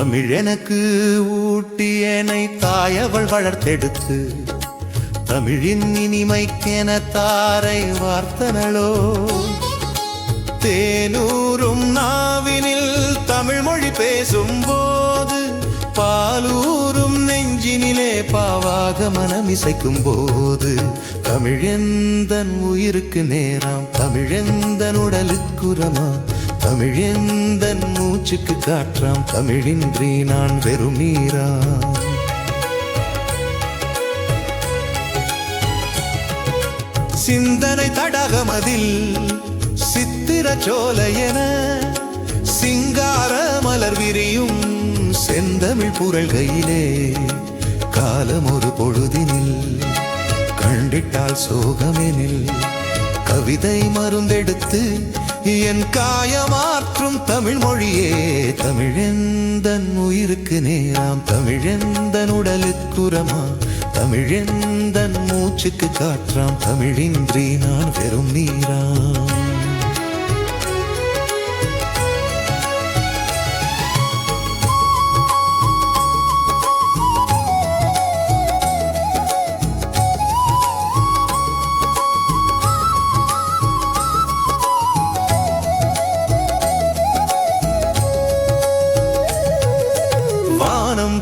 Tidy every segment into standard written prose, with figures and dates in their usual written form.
தமிழ் எனக்கு ஊட்டியனை தாயவள் வளர்த்தெடுத்து தமிழின் இனிமைக்கென தாரை வார்த்தனளோ. தேனூரும் நாவினில் தமிழ் மொழி பேசும்போது பாலூரும் நெஞ்சினிலே பாவாக மனமிசைக்கும் போது தமிழெந்தன் உயிருக்கு நேராம், தமிழெந்தன் உடலுக்குரமா, தமிழெந்தன் மூச்சுக்கு காற்றாம், தமிழின்றி நான் வெறும் நீராம். சிந்தனை தடகமதில் சித்திர சோலையென சிங்கார மலர் விரியும் செந்தமிழ் புரள்கையிலே காலம் ஒரு பொழுதினில் கண்டிட்டால் சோகமெனில் கவிதை மருந்தெடுத்து என் காயமாற்றும் தமிழ் மொழியே. தமிழெந்தன் உயிருக்கு நேராம், தமிழெந்தன் உடலுக்குரமா, தமிழெந்தன் மூச்சுக்கு காற்றாம், தமிழின்றி நான் வெறும் நீராம்.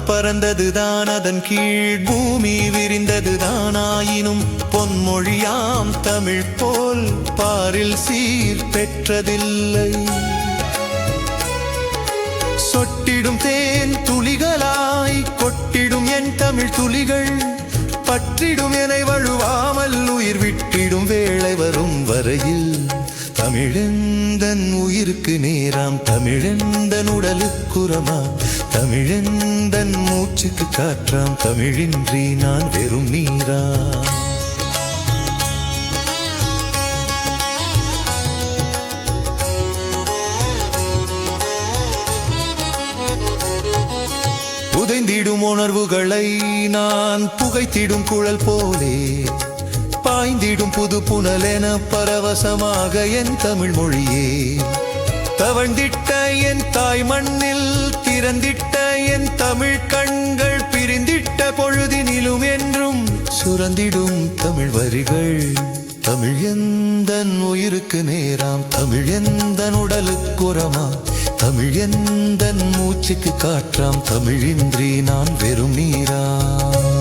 பறந்ததுதான் அதன் கீழ் பூமி விரிந்ததுதான், ஆயினும் பொன்மொழியாம் தமிழ் போல் பாரில் சீர் பெற்றதில்லை. சொட்டிடும் தேன் துளிகளாய் கொட்டிடும் என் தமிழ் துளிகள் பற்றிடும் என வழுவாமல் உயிர் விட்டிடும் வேளை வரும் வரையில் தமிழெந்தன் உயிருக்கு நேராம், தமிழெந்தன் உடலுக்குரமா, தமிழெந்தன் மூச்சுக்கு காற்றாம், தமிழின்றி நான் வெறும் நீராம். புதைந்திடும் உணர்வுகளை நான் புகைத்திடும் குழல் போலே பாய்ந்திடும் புது புனலென பரவசமாக என் தமிழ் மொழியே. தவழ்ந்திட்ட என் தாய் மண்ணில் திறந்திட்ட என் தமிழ் கண்கள் பிரிந்திட்ட பொழுதினிலும் என்றும் சுரந்திடும் தமிழ் வரிகள். தமிழெந்தன் உயிருக்கு நேராம், தமிழெந்தன் உடலுக்குரமா, தமிழெந்தன் மூச்சுக்கு காற்றாம், தமிழின்றி நான் வெறும் நீராம்.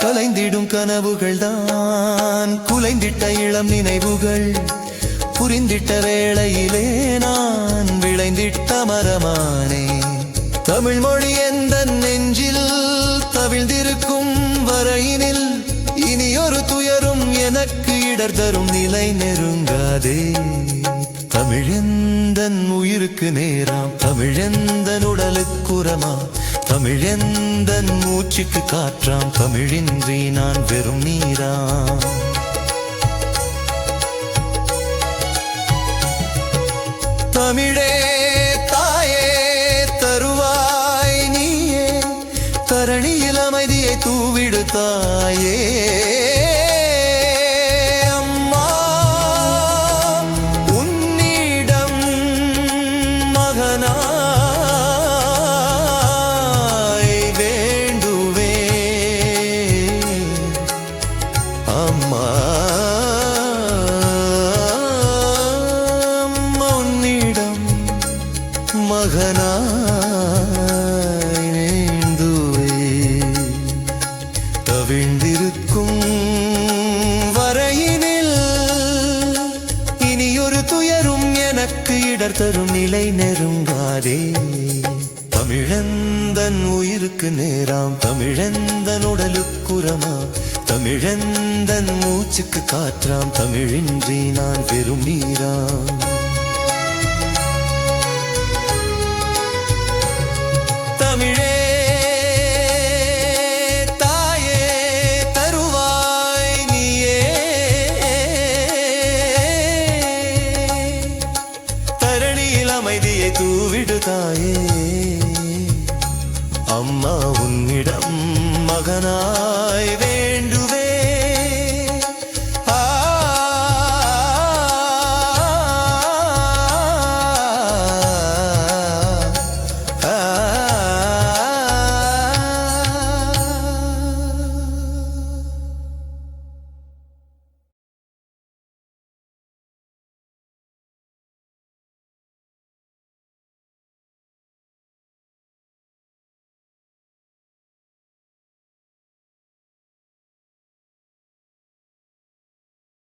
கலைந்திடும் கனவுகள் தான் குலைந்திட்ட இளம் நினைவுகள் புரிந்திட்ட வேளையிலே நான் விளைந்திட்ட மரமானே. தமிழ் மொழி எந்த நெஞ்சில் தவிழ்ந்திருக்கும் வரையினில் இனியொரு துயரும் எனக்கு இடர் தரும் நிலை நெருங்காதே. தமிழெந்தன் உயிருக்கு நேராம், தமிழெந்தன் உடலுக்குரமா, தமிழெந்தன் மூச்சுக்கு காற்றாம், தமிழின்றி நான் வெறும் நீராம். தமிழே தாயே தருவாய் நீயே, தரணியில் அமைதியை தூவிடு தாயே. அம்மா உன்னிடம் மகனா மகனாய் நேந்துவே. தவிழ்ந்திருக்கும் வரையினில் இனியொரு துயரும் எனக்கு இடர் தரும் நிலை நெருங்காதே. தமிழெந்தன் உயிருக்கு நேராம், தமிழெந்தன் உடலுக்குரமா, தமிழெந்தன் மூச்சுக்கு காற்றாம், தமிழின்றி நான் வெறும் நீராம். தமிழே தாயே தருவாய் நீயே, விடுதாயே அம்மா உன்னிடம் மகனா